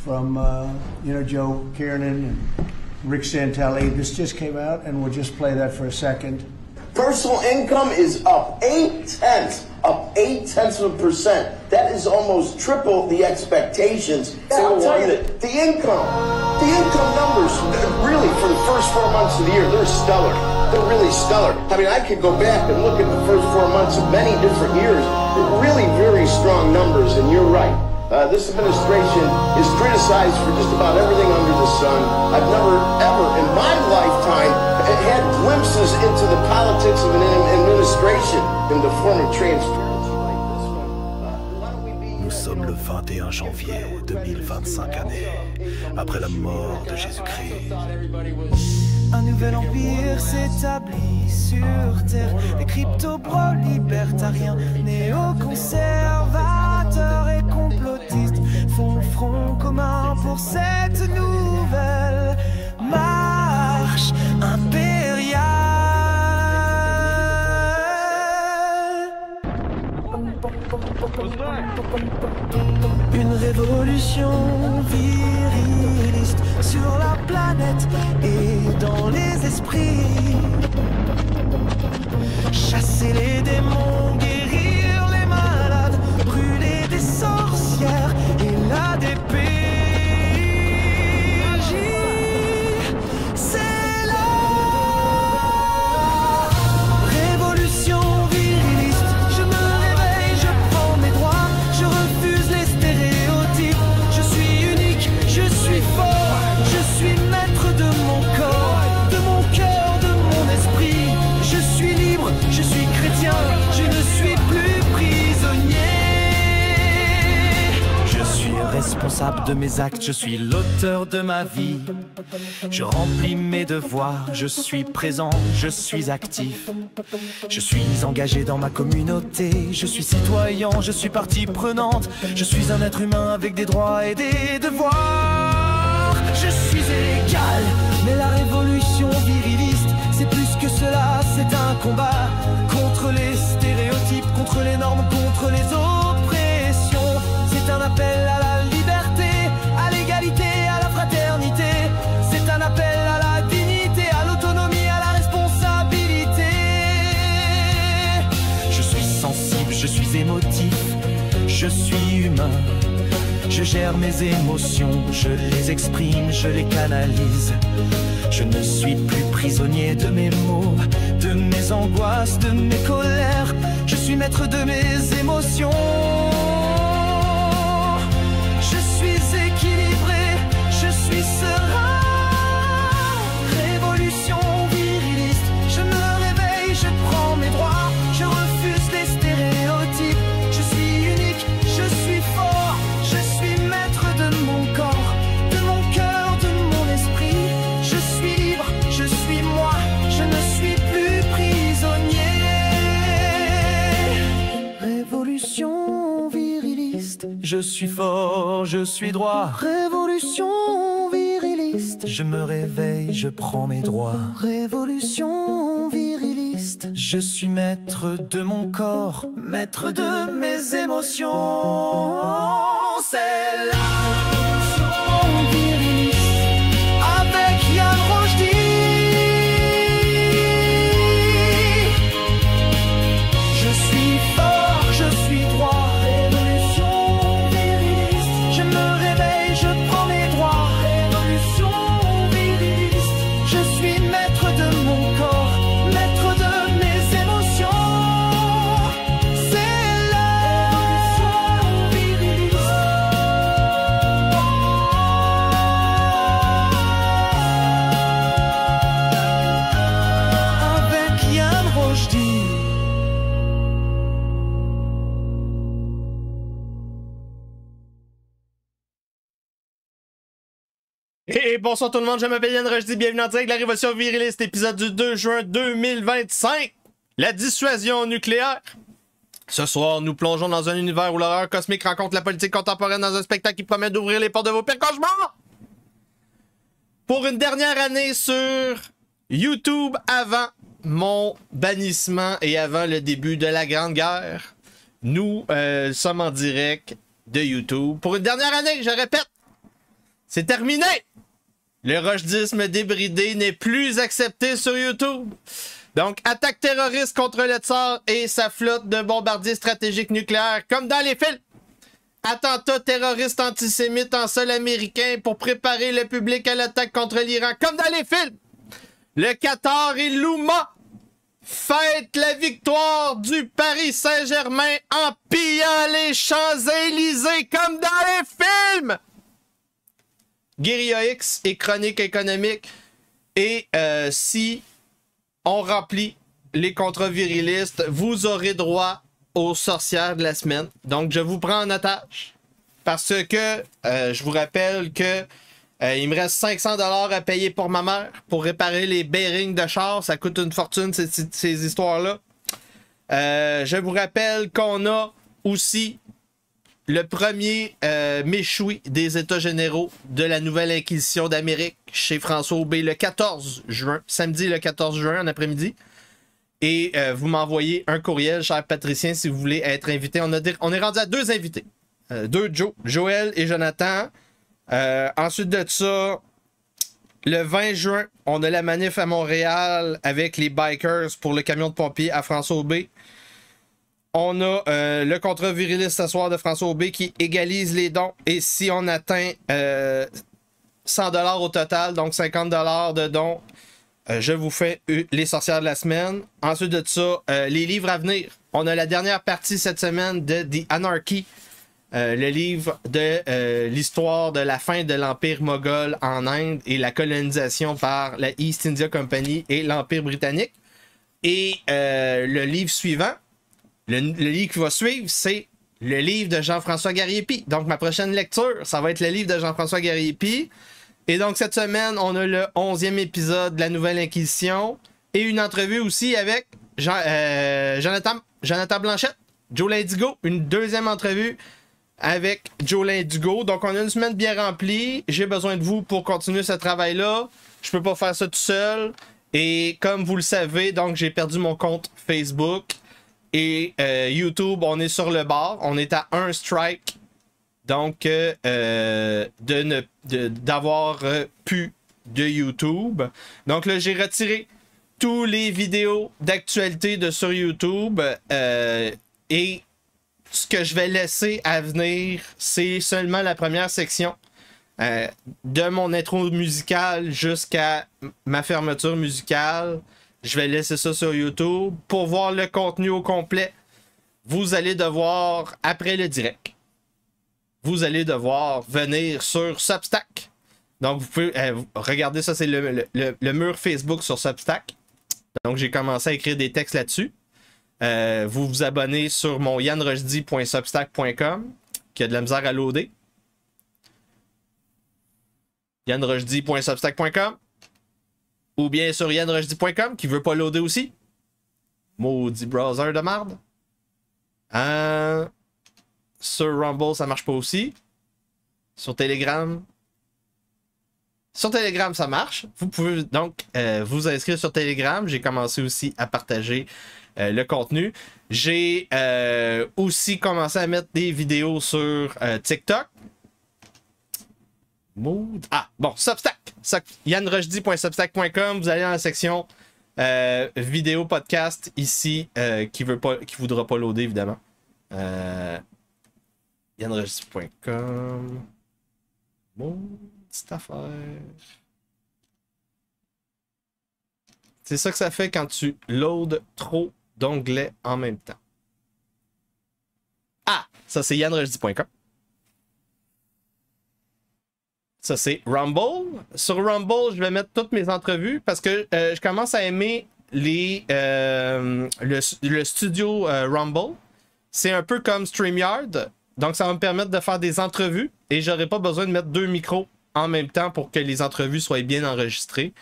from, you know, Joe Kiernan and Rick Santelli. This just came out, and we'll just play that for a second. Personal income is up 0.8%. That is almost triple the expectations. And I'll tell you that the income numbers, really, for the first 4 months of the year, they're stellar. They're really stellar. I mean, I could go back and look at the first 4 months of many different years. They're really very strong numbers, and you're right. This administration is criticized for just about everything under the sun. I've never, ever in my lifetime had glimpses into the politics of an administration in the form of transparency like this one. Nous sommes le 21 janvier 2025 année, après la mort de Jésus-Christ. Un nouvel empire s'établit sur Terre. Les crypto-bros libertariens, néoconservateurs et complotistes font front commun pour cette nouvelle marche impériale. Une révolution viriliste sur la planète et dans les esprits. Chasser les démons, guérir les malades, brûler des sorcières et la DPJ. C'est la révolution viriliste. Je me réveille, je prends mes droits, je refuse les stéréotypes. Je suis unique, je suis fort, je suis maître de mon corps, de mon cœur, de mon esprit. Je suis libre, je suis chrétien, je ne suis plus prisonnier. Je suis responsable de mes actes, je suis l'auteur de ma vie. Je remplis mes devoirs, je suis présent, je suis actif. Je suis engagé dans ma communauté, je suis citoyen, je suis partie prenante. Je suis un être humain avec des droits et des devoirs. Je suis égal, mais la révolution viriliste, c'est plus que cela, c'est un combat contre les stéréotypes, contre les normes, contre les oppressions. C'est un appel à la liberté, à l'égalité, à la fraternité. C'est un appel à la dignité, à l'autonomie, à la responsabilité. Je suis sensible, je suis émotif, je suis humain. Je gère mes émotions, je les exprime, je les canalise. Je ne suis plus prisonnier de mes mots, de mes angoisses, de mes colères. Je suis maître de mes émotions. Je suis équilibré, je suis serein. Révolution viriliste, je me réveille, je prends mes droits. Je refuse les stéréotypes. Je suis unique, je suis fort. Je suis maître de mon corps, de mon cœur, de mon esprit. Je suis libre, je suis moi, je ne suis plus prisonnier. Révolution viriliste, je suis fort, je suis droit. Révolution viriliste, je me réveille, je prends mes droits. Révolution viriliste, je suis maître de mon corps, maître de mes émotions. C'est la révolution viriliste avec Yann Rochdy. Je suis fort, je suis droit. Révolution viriliste, je me réveille, je prends mes droits. Révolution viriliste, je suis maître de mon corps, maître de mes émotions. C'est la révolution viriliste. Avec Yann Rochdy. Et bonsoir tout le monde, je m'appelle Yann Rochdy, bienvenue en direct de la Révolution viriliste, épisode du 2 juin 2025. La dissuasion nucléaire. Ce soir, nous plongeons dans un univers où l'horreur cosmique rencontre la politique contemporaine dans un spectacle qui promet d'ouvrir les portes de vos pires cauchemars. Pour une dernière année sur YouTube, avant mon bannissement et avant le début de la Grande Guerre, nous sommes en direct de YouTube. Pour une dernière année, je répète. C'est terminé! Le rushdisme débridé n'est plus accepté sur YouTube. Donc, attaque terroriste contre le tsar et sa flotte de bombardiers stratégiques nucléaires, comme dans les films. Attentat terroriste antisémite en sol américain pour préparer le public à l'attaque contre l'Iran, comme dans les films. Le Qatar et l'Ouma fêtent la victoire du Paris Saint-Germain en pillant les Champs-Élysées, comme dans les films. Guérilla X et Chronique économique. Et si on remplit les contrats virilistes, vous aurez droit aux sorcières de la semaine. Donc, je vous prends en otage. Parce que je vous rappelle que il me reste 500$ à payer pour ma mère pour réparer les bearings de char. Ça coûte une fortune, ces histoires-là. Je vous rappelle qu'on a aussi le premier méchoui des États généraux de la Nouvelle Inquisition d'Amérique chez François Aubé le 14 juin, samedi le 14 juin en après-midi. Et vous m'envoyez un courriel, cher Patricien, si vous voulez être invité. On est rendu à 2 invités. 2 Joël et Jonathan. Ensuite de ça, le 20 juin, on a la manif à Montréal avec les bikers pour le camion de pompiers à François Aubé. On a le contrat viriliste ce soir de François Aubé qui égalise les dons. Et si on atteint 100$ au total, donc 50$ de dons, je vous fais les sorcières de la semaine. Ensuite de ça, les livres à venir. On a la dernière partie cette semaine de The Anarchy, le livre de l'histoire de la fin de l'Empire moghol en Inde et la colonisation par la East India Company et l'Empire britannique. Et le livre suivant, le livre qui va suivre, c'est le livre de Jean-François Gariepi. Donc, ma prochaine lecture, ça va être le livre de Jean-François Gariepi. Et donc, cette semaine, on a le 11e épisode de la Nouvelle Inquisition et une entrevue aussi avec Jonathan Blanchette, Joe Lindigo, une 2e entrevue avec Joe Lindigo. Donc, on a une semaine bien remplie. J'ai besoin de vous pour continuer ce travail-là. Je peux pas faire ça tout seul. Et comme vous le savez, donc j'ai perdu mon compte Facebook. Et YouTube, on est sur le bord. On est à 1 strike. Donc, d'avoir plus de YouTube. Donc là, j'ai retiré tous les vidéos d'actualité de sur YouTube. Et ce que je vais laisser à venir, c'est seulement la première section de mon intro musicale jusqu'à ma fermeture musicale. Je vais laisser ça sur YouTube. Pour voir le contenu au complet, vous allez devoir, après le direct, vous allez devoir venir sur Substack. Donc, vous pouvez regarder ça, c'est le mur Facebook sur Substack. Donc, j'ai commencé à écrire des textes là-dessus. Vous vous abonnez sur mon yanrojdi.substack.com qui a de la misère à loader. yanrojdi.substack.com ou bien sur yanrojdi.com qui veut pas loader aussi. Maudit browser de merde. Sur Rumble, ça marche pas aussi. Sur Telegram. Sur Telegram, ça marche. Vous pouvez donc vous inscrire sur Telegram. J'ai commencé aussi à partager le contenu. J'ai aussi commencé à mettre des vidéos sur TikTok. Ah, bon, Substack. yanrojdi.substack.com. Vous allez dans la section vidéo podcast ici qui voudra pas loader, évidemment. yanrojdi.com. Petite affaire. C'est ça que ça fait quand tu loads trop d'onglets en même temps. Ah! Ça, c'est yanrojdi.com. Ça, c'est Rumble. Sur Rumble, je vais mettre toutes mes entrevues parce que je commence à aimer le studio Rumble. C'est un peu comme StreamYard. Donc, ça va me permettre de faire des entrevues et j'aurai pas besoin de mettre 2 micros en même temps pour que les entrevues soient bien enregistrées.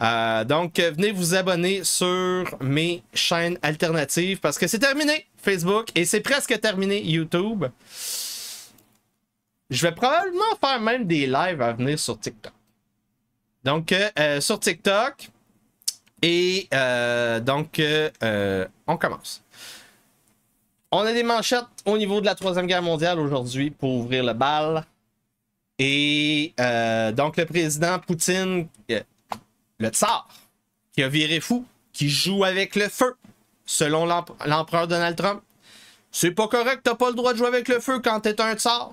Donc, venez vous abonner sur mes chaînes alternatives parce que c'est terminé Facebook et c'est presque terminé YouTube. Je vais probablement faire même des lives à venir sur TikTok. Donc, sur TikTok. Et donc, on commence. On a des manchettes au niveau de la 3e guerre mondiale aujourd'hui pour ouvrir le bal. Et donc le président Poutine, le tsar, qui a viré fou, qui joue avec le feu, selon l'empereur Donald Trump. C'est pas correct, t'as pas le droit de jouer avec le feu quand t'es un tsar.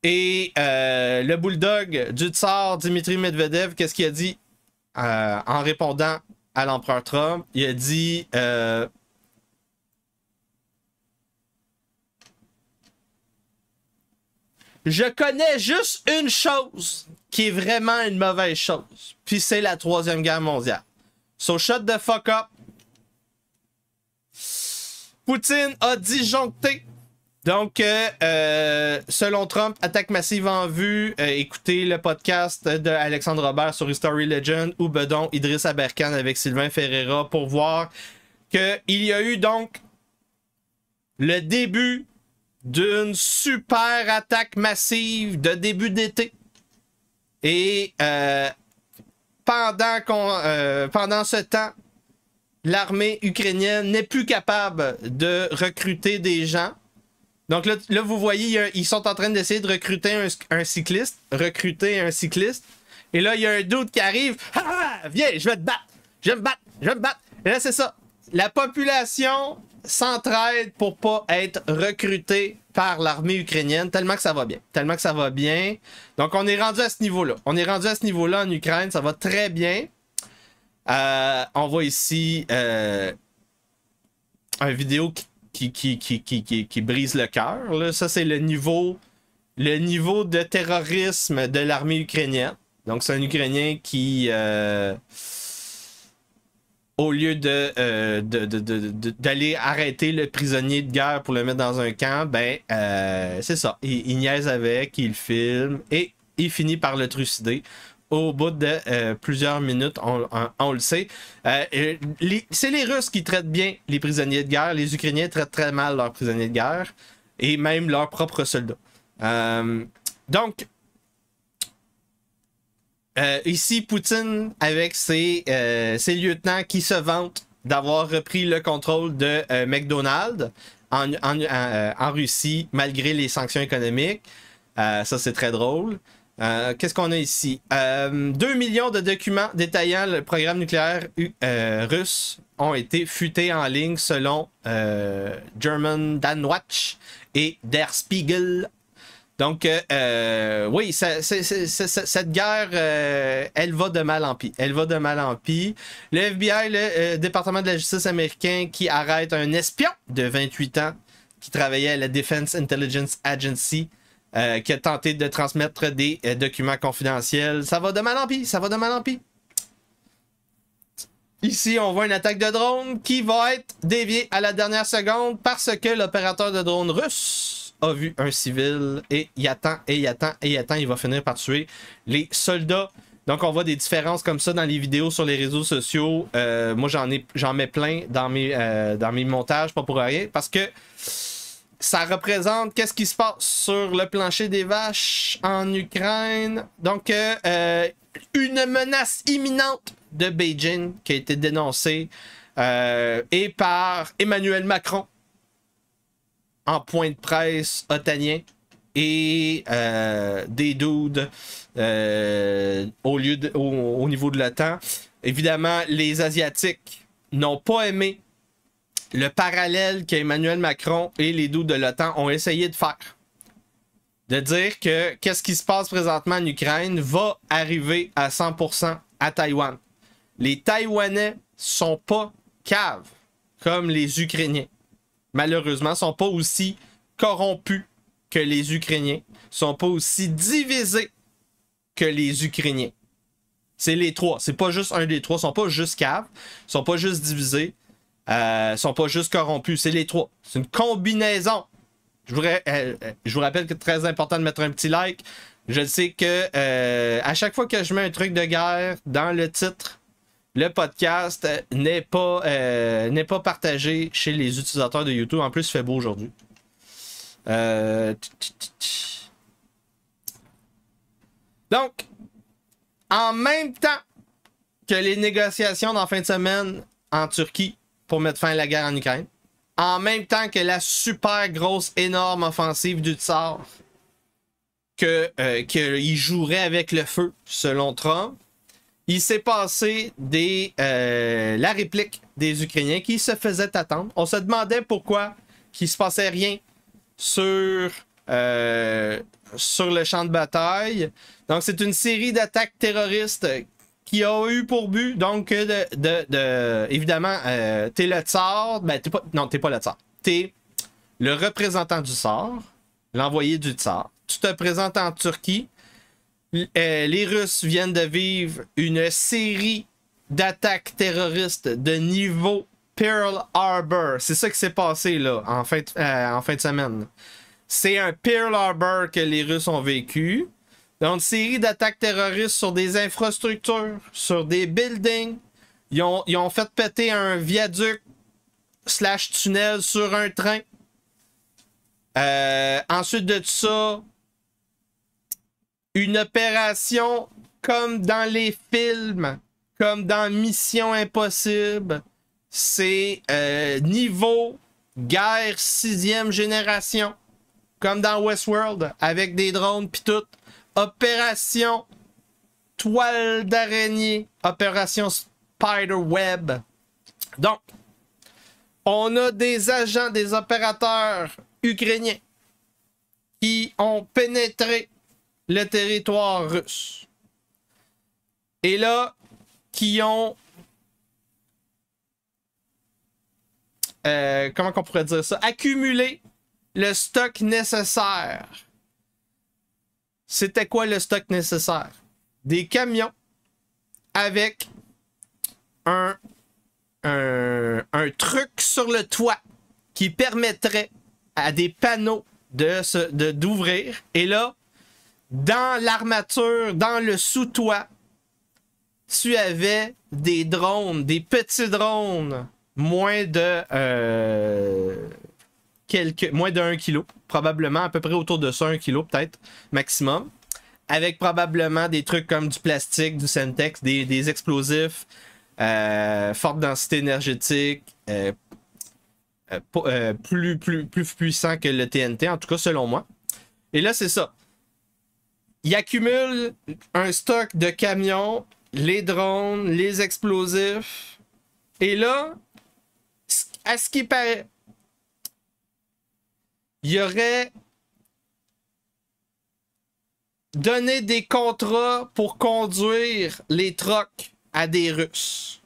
Et le bulldog du tsar, Dimitri Medvedev, qu'est-ce qu'il a dit en répondant à l'empereur Trump? Il a dit... je connais juste une chose qui est vraiment une mauvaise chose. Puis c'est la Troisième Guerre mondiale. So shut the fuck up. Poutine a disjoncté. Donc, selon Trump, attaque massive en vue. Écoutez le podcast de Alexandre Robert sur History Legend ou bedon Idriss Aberkan avec Sylvain Ferreira pour voir qu'il y a eu donc le début d'une super attaque massive de début d'été. Et pendant ce temps, l'armée ukrainienne n'est plus capable de recruter des gens. Donc là vous voyez, ils sont en train d'essayer de recruter un cycliste. Et là, il y a un dude qui arrive. Ah, viens, je vais te battre. Je vais me battre. Et là, c'est ça. La population s'entraide pour pas être recruté par l'armée ukrainienne, tellement que ça va bien. Donc, on est rendu à ce niveau-là. En Ukraine, ça va très bien. On voit ici une vidéo qui brise le cœur. Ça, c'est le niveau de terrorisme de l'armée ukrainienne. Donc, c'est un Ukrainien qui... au lieu d'aller arrêter le prisonnier de guerre pour le mettre dans un camp, c'est ça. Il niaise avec, il filme et il finit par le trucider. Au bout de plusieurs minutes, on le sait. C'est les Russes qui traitent bien les prisonniers de guerre. Les Ukrainiens traitent très mal leurs prisonniers de guerre et même leurs propres soldats. Donc, ici, Poutine, avec ses lieutenants qui se vantent d'avoir repris le contrôle de McDonald's en Russie, malgré les sanctions économiques. Ça, c'est très drôle. Qu'est-ce qu'on a ici? 2 millions de documents détaillant le programme nucléaire russe ont été fuités en ligne selon German Danwatch et Der Spiegel. Donc, oui, cette guerre, elle va de mal en pis. Le FBI, le département de la justice américain, qui arrête un espion de 28 ans qui travaillait à la Defense Intelligence Agency, qui a tenté de transmettre des documents confidentiels. Ça va de mal en pis. Ici, on voit une attaque de drone qui va être déviée à la dernière seconde parce que l'opérateur de drone russe a vu un civil et il attend, il va finir par tuer les soldats. Donc, on voit des différences comme ça dans les vidéos sur les réseaux sociaux. Moi, j'en mets plein dans mes montages, pas pour rien, parce que ça représente qu'est-ce qui se passe sur le plancher des vaches en Ukraine. Donc, une menace imminente de Beijing qui a été dénoncée et par Emmanuel Macron en point de presse otanien et des dudes au niveau de l'OTAN. Évidemment, les Asiatiques n'ont pas aimé le parallèle qu'Emmanuel Macron et les dudes de l'OTAN ont essayé de faire. De dire que qu'est-ce qui se passe présentement en Ukraine va arriver à 100% à Taïwan. Les Taïwanais sont pas caves comme les Ukrainiens. Malheureusement, sont pas aussi corrompus que les Ukrainiens, sont pas aussi divisés que les Ukrainiens. C'est les trois. C'est pas juste un des trois. Ils sont pas juste caves, ils sont pas juste divisés, sont pas juste corrompus. C'est les trois. C'est une combinaison. Je vous rappelle que c'est très important de mettre un petit like. Je sais que à chaque fois que je mets un truc de guerre dans le titre, le podcast n'est pas partagé chez les utilisateurs de YouTube. En plus, il fait beau aujourd'hui. Donc, en même temps que les négociations dans fin de semaine en Turquie pour mettre fin à la guerre en Ukraine, en même temps que la super grosse, énorme offensive du tsar, qu'il jouerait avec le feu, selon Trump. Il s'est passé la réplique des Ukrainiens qui se faisaient attendre. On se demandait pourquoi qu'il se passait rien sur le champ de bataille. Donc, c'est une série d'attaques terroristes qui a eu pour but, donc, évidemment, t'es le tsar. Ben, t'es pas le tsar. T'es le représentant du tsar, l'envoyé du tsar. Tu te présentes en Turquie. Les Russes viennent de vivre une série d'attaques terroristes de niveau Pearl Harbor. C'est ça qui s'est passé là en fin de semaine. C'est un Pearl Harbor que les Russes ont vécu. Donc, une série d'attaques terroristes sur des infrastructures, sur des buildings. Ils ont fait péter un viaduc / tunnel sur un train. Ensuite de ça, une opération comme dans les films, comme dans Mission Impossible. C'est niveau guerre 6e génération, comme dans Westworld, avec des drones pis tout. Opération Toile d'araignée, opération Spiderweb. Donc, on a des agents, des opérateurs ukrainiens qui ont pénétré le territoire russe. Et là, qui ont... comment qu'on pourrait dire ça? Accumulé le stock nécessaire. C'était quoi le stock nécessaire? Des camions avec un truc sur le toit qui permettrait à des panneaux d'ouvrir. Et là, dans l'armature, dans le sous-toit, tu avais des drones, des petits drones, moins de 1 kilo, probablement à peu près autour de ça, 1 kilo peut-être, maximum, avec probablement des trucs comme du plastique, du Semtex, des explosifs, forte densité énergétique, plus puissant que le TNT, en tout cas selon moi. Et là, c'est ça. Ils accumulent un stock de camions, les drones, les explosifs. Et là, à ce qui paraît, il y aurait donné des contrats pour conduire les trucks à des Russes.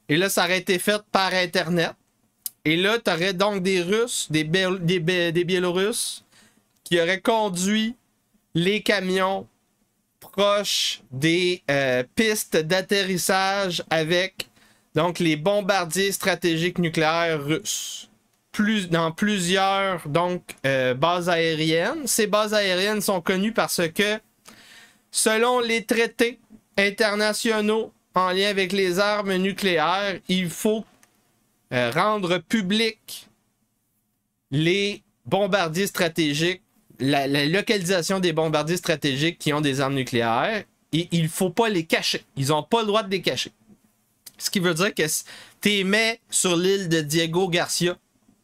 Et là, ça aurait été fait par Internet. Et là, tu aurais donc des Russes, des Biélorusses, qui auraient conduit les camions proches des pistes d'atterrissage avec donc les bombardiers stratégiques nucléaires russes. Dans plusieurs donc bases aériennes. Ces bases aériennes sont connues parce que, selon les traités internationaux en lien avec les armes nucléaires, il faut rendre public les bombardiers stratégiques, la localisation des bombardiers stratégiques qui ont des armes nucléaires, et il ne faut pas les cacher. Ils n'ont pas le droit de les cacher. Ce qui veut dire que tu les mets sur l'île de Diego Garcia,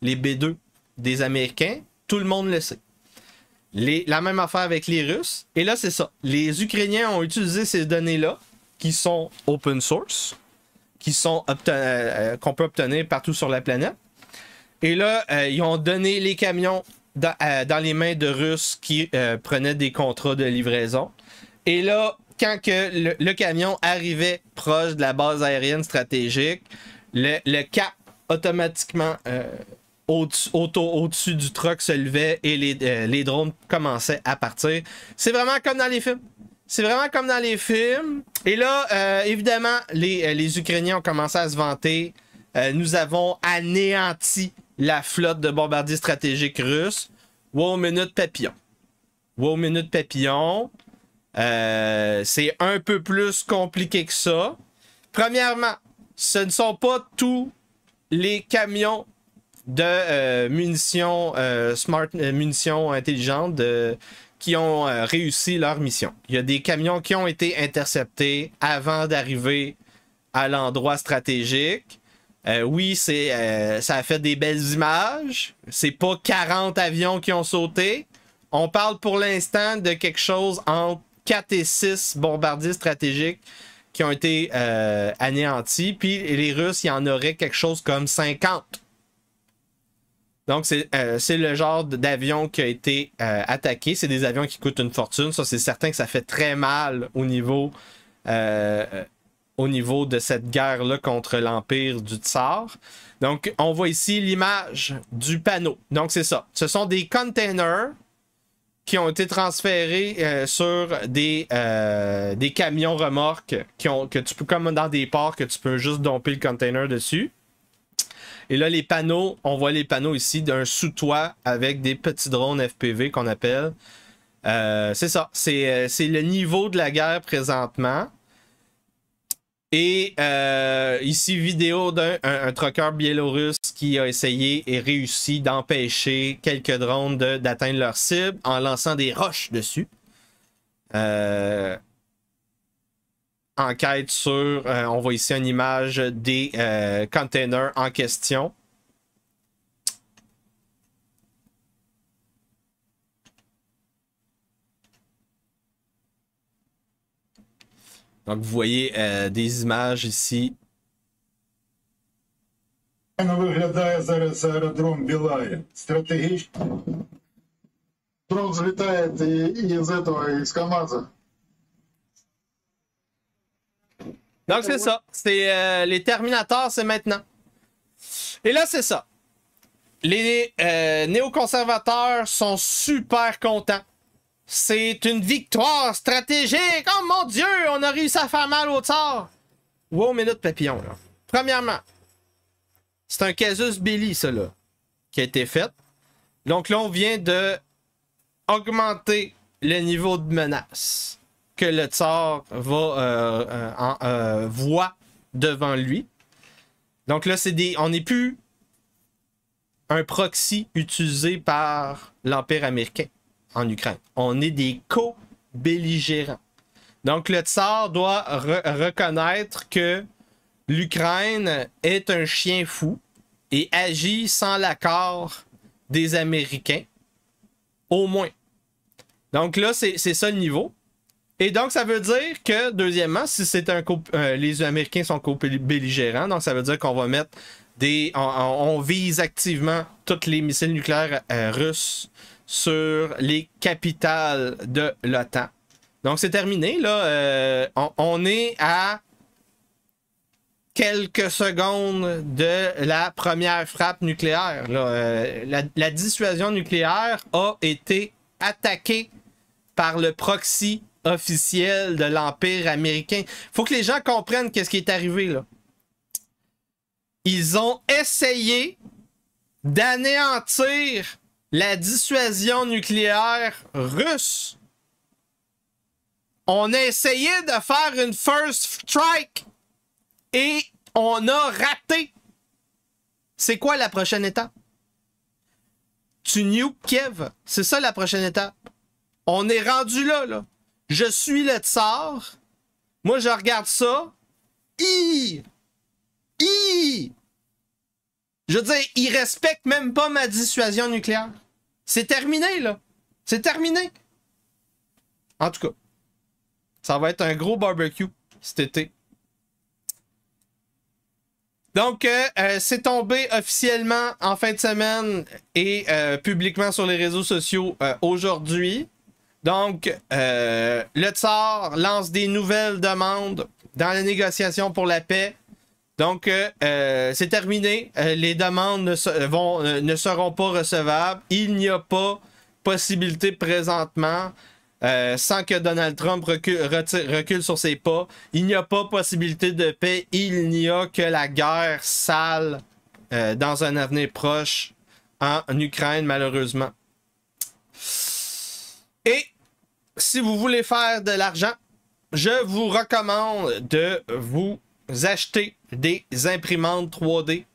les B2 des Américains, tout le monde le sait. La même affaire avec les Russes. Et là, c'est ça. Les Ukrainiens ont utilisé ces données-là, qui sont open source, qu'on peut obtenir partout sur la planète. Et là, ils ont donné les camions dans les mains de Russes qui prenaient des contrats de livraison. Et là, quand que le camion arrivait proche de la base aérienne stratégique, le cap automatiquement au-dessus du truck se levait et les drones commençaient à partir. C'est vraiment comme dans les films. C'est vraiment comme dans les films. Et là, évidemment, les Ukrainiens ont commencé à se vanter. Nous avons anéanti la flotte de bombardiers stratégiques russes. Wow, minute papillon. Wow, minute papillon. C'est un peu plus compliqué que ça. Premièrement, ce ne sont pas tous les camions de munitions munitions intelligentes qui ont réussi leur mission. Il y a des camions qui ont été interceptés avant d'arriver à l'endroit stratégique. Oui, ça a fait des belles images. C'est pas 40 avions qui ont sauté. On parle pour l'instant de quelque chose entre 4 et 6 bombardiers stratégiques qui ont été anéantis. Puis les Russes, il y en aurait quelque chose comme 50. Donc, c'est le genre d'avion qui a été attaqué. C'est des avions qui coûtent une fortune. Ça, c'est certain que ça fait très mal au niveau de cette guerre-là contre l'Empire du Tsar. Donc, on voit ici l'image du panneau. Donc, c'est ça. Ce sont des containers qui ont été transférés sur des camions remorques que tu peux, comme dans des ports, que tu peux juste domper le container dessus. Et là, les panneaux, on voit les panneaux ici d'un sous-toit avec des petits drones FPV qu'on appelle. C'est ça, c'est le niveau de la guerre présentement. Et ici, vidéo d'un trucker biélorusse qui a essayé et réussi d'empêcher quelques drones d'atteindre leur cible en lançant des roches dessus. Enquête sur, on voit ici une image des containers en question. Donc vous voyez des images ici. Виглядає зараз аеродром Білая. Стратегічно. Дрон взлетает из этого, из КамАЗа. Donc c'est ça. C'est les Terminators, c'est maintenant. Et là, c'est ça. Les néoconservateurs sont super contents. C'est une victoire stratégique. Oh mon Dieu, on a réussi à faire mal au tsar. Wow, minute papillon, là. Premièrement, c'est un casus belli, ça, là, qui a été fait. Donc là, on vient de augmenter le niveau de menace que le tsar voit devant lui. Donc là, on n'est plus un proxy utilisé par l'Empire américain en Ukraine. On est des co-belligérants. Donc le tsar doit reconnaître que l'Ukraine est un chien fou et agit sans l'accord des Américains, au moins. Donc là, c'est ça le niveau. Et donc, ça veut dire que, deuxièmement, si c'est les Américains sont co-belligérants, donc ça veut dire qu'on va mettre on vise activement tous les missiles nucléaires russes sur les capitales de l'OTAN. Donc, c'est terminé, là. On est à quelques secondes de la première frappe nucléaire. Là. La dissuasion nucléaire a été attaquée par le proxy officiel de l'Empire américain. Faut que les gens comprennent qu'est-ce qui est arrivé, là. Ils ont essayé d'anéantir la dissuasion nucléaire russe. On a essayé de faire une first strike et on a raté. C'est quoi la prochaine étape? Tu nuke Kiev. C'est ça la prochaine étape. On est rendu là, là. Je suis le tsar. Moi, je regarde ça. Je veux dire, il respecte même pas ma dissuasion nucléaire. C'est terminé, là. C'est terminé. En tout cas, ça va être un gros barbecue cet été. Donc, c'est tombé officiellement en fin de semaine et publiquement sur les réseaux sociaux aujourd'hui. Donc, le tsar lance des nouvelles demandes dans la négociation pour la paix. Donc, c'est terminé. Les demandes ne seront pas recevables. Il n'y a pas possibilité présentement, sans que Donald Trump recule sur ses pas, il n'y a pas possibilité de paix. Il n'y a que la guerre sale dans un avenir proche en Ukraine, malheureusement. Et si vous voulez faire de l'argent, je vous recommande de vous acheter des imprimantes 3D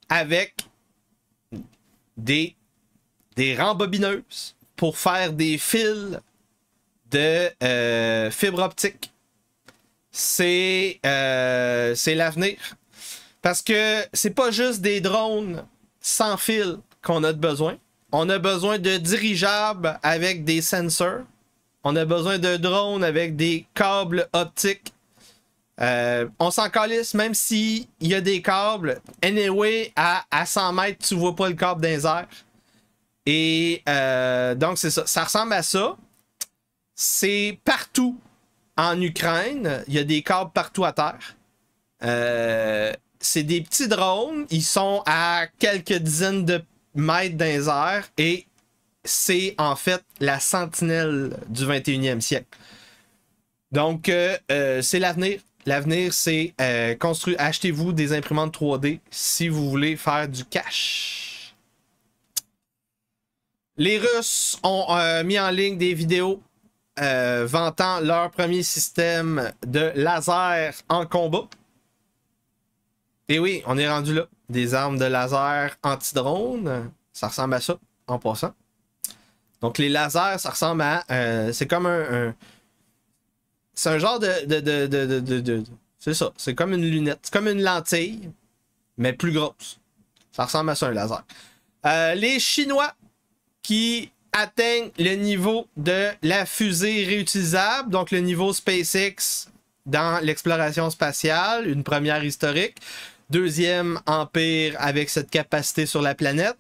avec des rembobineuses pour faire des fils de fibre optique. C'est l'avenir. Parce que c'est pas juste des drones sans fil qu'on a besoin. On a besoin de dirigeables avec des sensors. On a besoin de drones avec des câbles optiques. On s'en calisse, même s'il y a des câbles. Anyway, à 100 mètres, tu vois pas le câble dans les airs. Et donc, c'est ça. Ça ressemble à ça. C'est partout en Ukraine. Il y a des câbles partout à terre. C'est des petits drones. Ils sont à quelques dizaines de mètres dans les airs. Et c'est en fait la sentinelle du 21e siècle. Donc, c'est l'avenir. L'avenir, c'est achetez-vous des imprimantes 3D si vous voulez faire du cash. Les Russes ont mis en ligne des vidéos vantant leur premier système de laser en combat. Et oui, on est rendu là. Des armes de laser anti-drone. Ça ressemble à ça, en passant. Donc, les lasers, ça ressemble à... c'est comme c'est un genre c'est ça. C'est comme une lunette. C'est comme une lentille, mais plus grosse. Ça ressemble à ça, un laser. Les Chinois qui atteignent le niveau de la fusée réutilisable, donc le niveau SpaceX dans l'exploration spatiale, une première historique. Deuxième empire avec cette capacité sur la planète.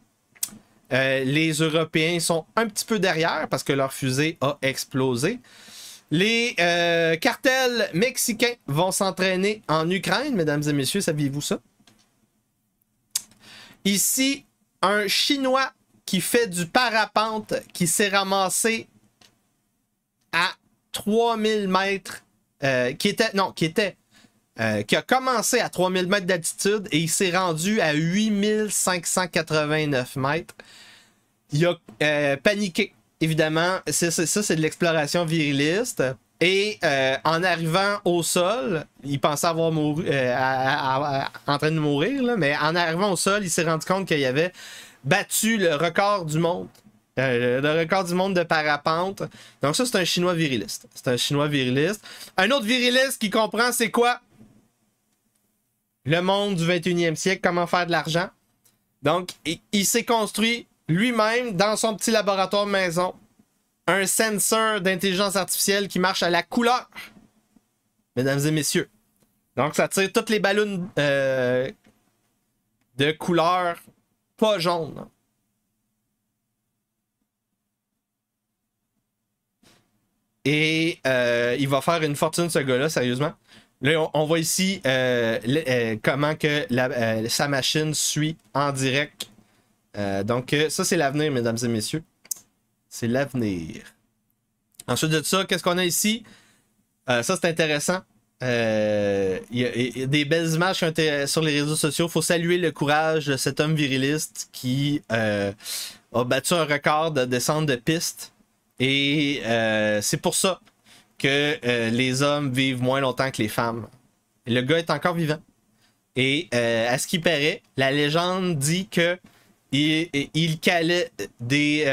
Les Européens sont un petit peu derrière parce que leur fusée a explosé. Les cartels mexicains vont s'entraîner en Ukraine, mesdames et messieurs, saviez-vous ça? Ici, un Chinois qui fait du parapente qui s'est ramassé à 3000 mètres, qui a commencé à 3000 mètres d'altitude et il s'est rendu à 8589 mètres. Il a paniqué. Évidemment, ça c'est de l'exploration viriliste. Et en arrivant au sol, il pensait avoir mouru, en train de mourir, là, mais en arrivant au sol, il s'est rendu compte qu'il avait battu le record du monde. Le record du monde de parapente. Donc ça, c'est un Chinois viriliste. C'est un Chinois viriliste. Un autre viriliste qui comprend c'est quoi? Le monde du 21e siècle, comment faire de l'argent. Donc, il s'est construit lui-même, dans son petit laboratoire maison, un sensor d'intelligence artificielle qui marche à la couleur. Mesdames et messieurs. Donc, ça tire toutes les ballons de couleur pas jaune. Et il va faire une fortune, ce gars-là, sérieusement. Là, on voit ici comment que sa machine suit en direct. Donc, ça, c'est l'avenir, mesdames et messieurs. C'est l'avenir. Ensuite de ça, qu'est-ce qu'on a ici? Ça, c'est intéressant. Il y a des belles images sur les réseaux sociaux. Il faut saluer le courage de cet homme viriliste qui a battu un record de descente de piste. Et c'est pour ça que les hommes vivent moins longtemps que les femmes. Et le gars est encore vivant. Et à ce qui paraît, la légende dit que il calait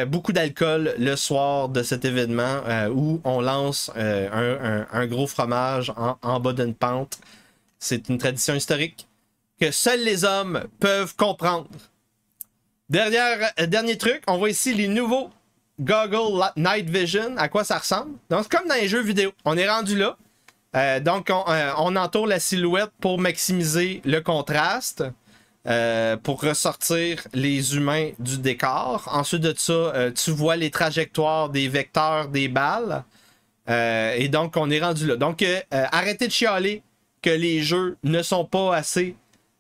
beaucoup d'alcool le soir de cet événement où on lance un gros fromage en bas d'une pente. C'est une tradition historique que seuls les hommes peuvent comprendre. Dernier truc, on voit ici les nouveaux Goggle Night Vision. À quoi ça ressemble? Donc c'est comme dans les jeux vidéo. On est rendu là. Donc on entoure la silhouette pour maximiser le contraste. Pour ressortir les humains du décor. Ensuite de ça, tu vois les trajectoires des vecteurs des balles. Et donc, on est rendu là. Donc, arrêtez de chialer que les jeux ne sont pas assez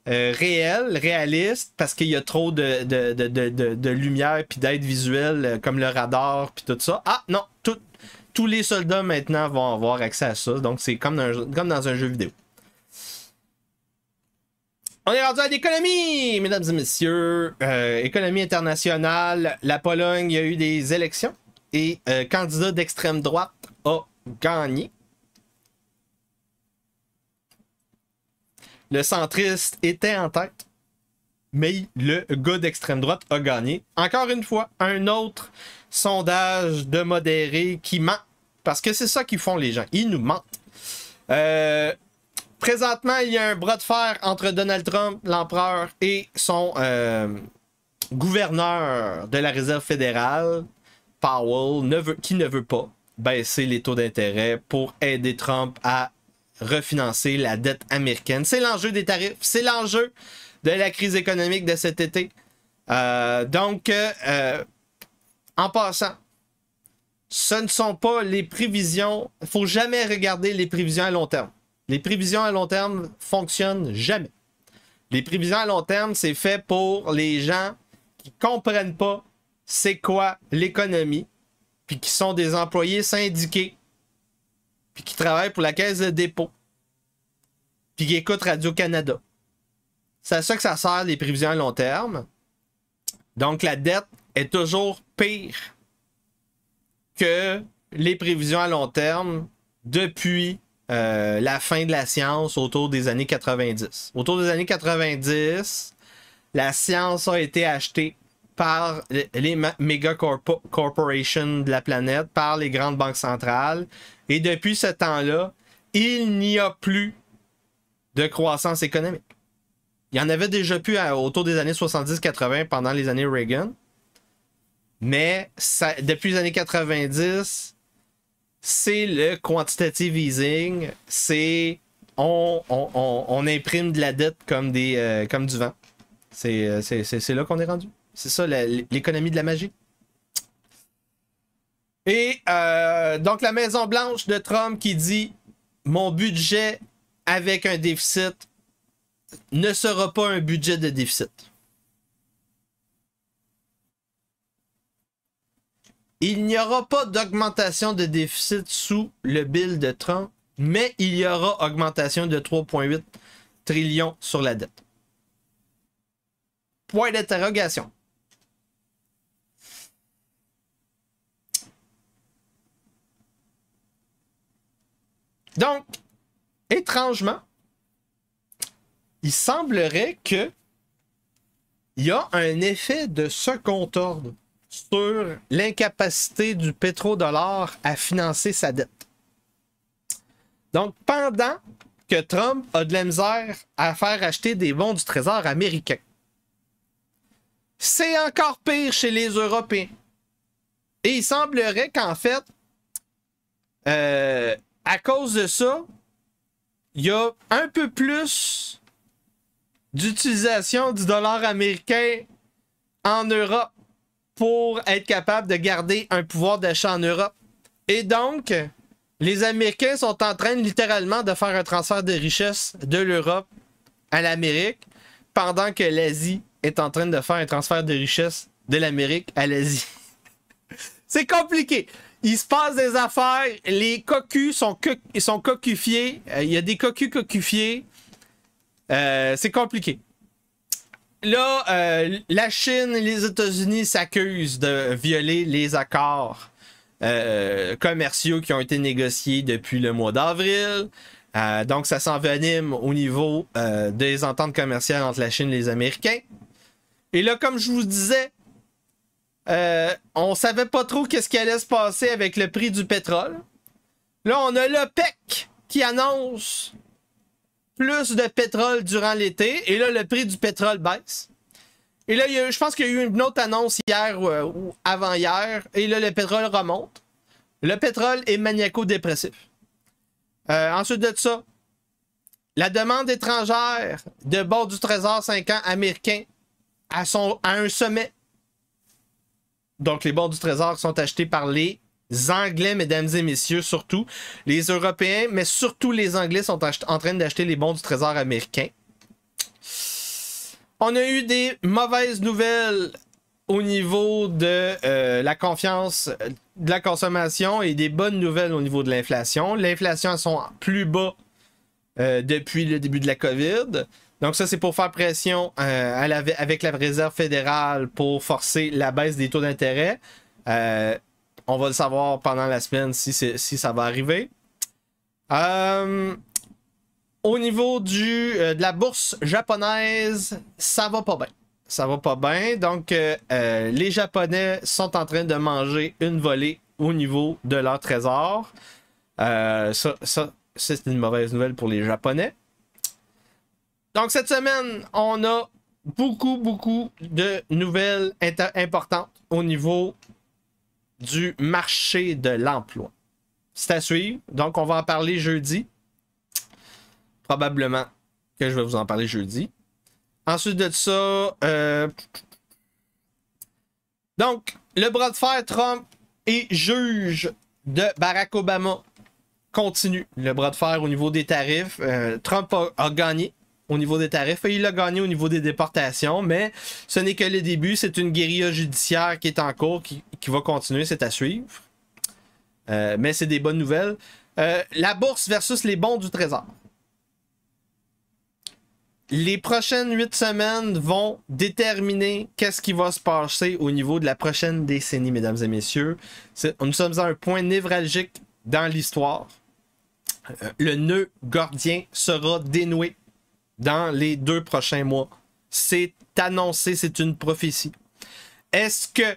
réalistes, parce qu'il y a trop de lumière puis d'aide visuelle, comme le radar puis tout ça. Ah non, tous les soldats maintenant vont avoir accès à ça. Donc, c'est comme dans un jeu vidéo. On est rendu à l'économie, mesdames et messieurs. Économie internationale. La Pologne, il y a eu des élections. Et candidat d'extrême droite a gagné. Le centriste était en tête. Mais le gars d'extrême droite a gagné. Encore une fois, un autre sondage de modéré qui ment. Parce que c'est ça qu'ils font les gens. Ils nous mentent. Présentement, il y a un bras de fer entre Donald Trump, l'empereur, et son gouverneur de la Réserve fédérale, Powell, qui ne veut pas baisser les taux d'intérêt pour aider Trump à refinancer la dette américaine. C'est l'enjeu des tarifs, c'est l'enjeu de la crise économique de cet été. Donc, en passant, ce ne sont pas les prévisions. Il ne faut jamais regarder les prévisions à long terme. Les prévisions à long terme fonctionnent jamais. Les prévisions à long terme, c'est fait pour les gens qui ne comprennent pas c'est quoi l'économie, puis qui sont des employés syndiqués, puis qui travaillent pour la Caisse de dépôt, puis qui écoutent Radio-Canada. C'est à ça que ça sert, les prévisions à long terme. Donc, la dette est toujours pire que les prévisions à long terme depuis la fin de la science autour des années 90. Autour des années 90, la science a été achetée par les méga corporations de la planète, par les grandes banques centrales. Et depuis ce temps-là, il n'y a plus de croissance économique. Il y en avait déjà plus autour des années 70-80 pendant les années Reagan. Mais depuis les années 90, c'est le quantitative easing. C'est on imprime de la dette comme du vent. C'est là qu'on est rendu. C'est ça, l'économie de la magie. Et donc, la Maison-Blanche de Trump qui dit « Mon budget avec un déficit ne sera pas un budget de déficit. » Il n'y aura pas d'augmentation de déficit sous le bill de Trump, mais il y aura augmentation de 3,8 trillions sur la dette. Point d'interrogation. Donc, étrangement, il semblerait que il y a un effet de second ordre sur l'incapacité du pétrodollar à financer sa dette. Donc, pendant que Trump a de la misère à faire acheter des bons du Trésor américain, c'est encore pire chez les Européens. Et il semblerait qu'en fait, à cause de ça, il y a un peu plus d'utilisation du dollar américain en Europe pour être capable de garder un pouvoir d'achat en Europe. Et donc, les Américains sont en train littéralement de faire un transfert de richesse de l'Europe à l'Amérique, pendant que l'Asie est en train de faire un transfert de richesse de l'Amérique à l'Asie. C'est compliqué. Il se passe des affaires, les cocus sont cocufiés, il y a des cocus cocufiés. C'est compliqué. Là, la Chine et les États-Unis s'accusent de violer les accords commerciaux qui ont été négociés depuis le mois d'avril. Donc, ça s'envenime au niveau des ententes commerciales entre la Chine et les Américains. Et là, comme je vous disais, on savait pas trop qu'est-ce qui allait se passer avec le prix du pétrole. Là, on a l'OPEC qui annonce plus de pétrole durant l'été. Et là, le prix du pétrole baisse. Et là, je pense qu'il y a eu une autre annonce hier ou avant-hier. Et là, le pétrole remonte. Le pétrole est maniaco-dépressif. Ensuite de ça, la demande étrangère de bord du Trésor 5 ans américain à un sommet. Donc, les bons du Trésor sont achetés par les Anglais, mesdames et messieurs, surtout. Les Européens, mais surtout les Anglais sont en train d'acheter les bons du Trésor américain. On a eu des mauvaises nouvelles au niveau de la confiance de la consommation et des bonnes nouvelles au niveau de l'inflation. L'inflation sont plus bas depuis le début de la COVID. Donc ça, c'est pour faire pression avec la Réserve fédérale pour forcer la baisse des taux d'intérêt. On va le savoir pendant la semaine si ça va arriver. Au niveau de la bourse japonaise, ça va pas bien. Ça va pas bien. Donc, les Japonais sont en train de manger une volée au niveau de leur trésor. Ça c'est une mauvaise nouvelle pour les Japonais. Donc, cette semaine, on a beaucoup de nouvelles importantes au niveau du marché de l'emploi. C'est à suivre. Donc, on va en parler jeudi. Probablement que je vais vous en parler jeudi. Ensuite de ça, donc, le bras de fer Trump et juge de Barack Obama continue. Le bras de fer au niveau des tarifs. Trump a gagné au niveau des tarifs et il a gagné au niveau des déportations, mais ce n'est que le début. C'est une guérilla judiciaire qui est en cours, qui va continuer, c'est à suivre. Mais c'est des bonnes nouvelles. La bourse versus les bons du Trésor. Les prochaines 8 semaines vont déterminer qu'est-ce qui va se passer au niveau de la prochaine décennie, mesdames et messieurs. Nous sommes à un point névralgique dans l'histoire. Le nœud gordien sera dénoué dans les 2 prochains mois. C'est annoncé, c'est une prophétie. Est-ce que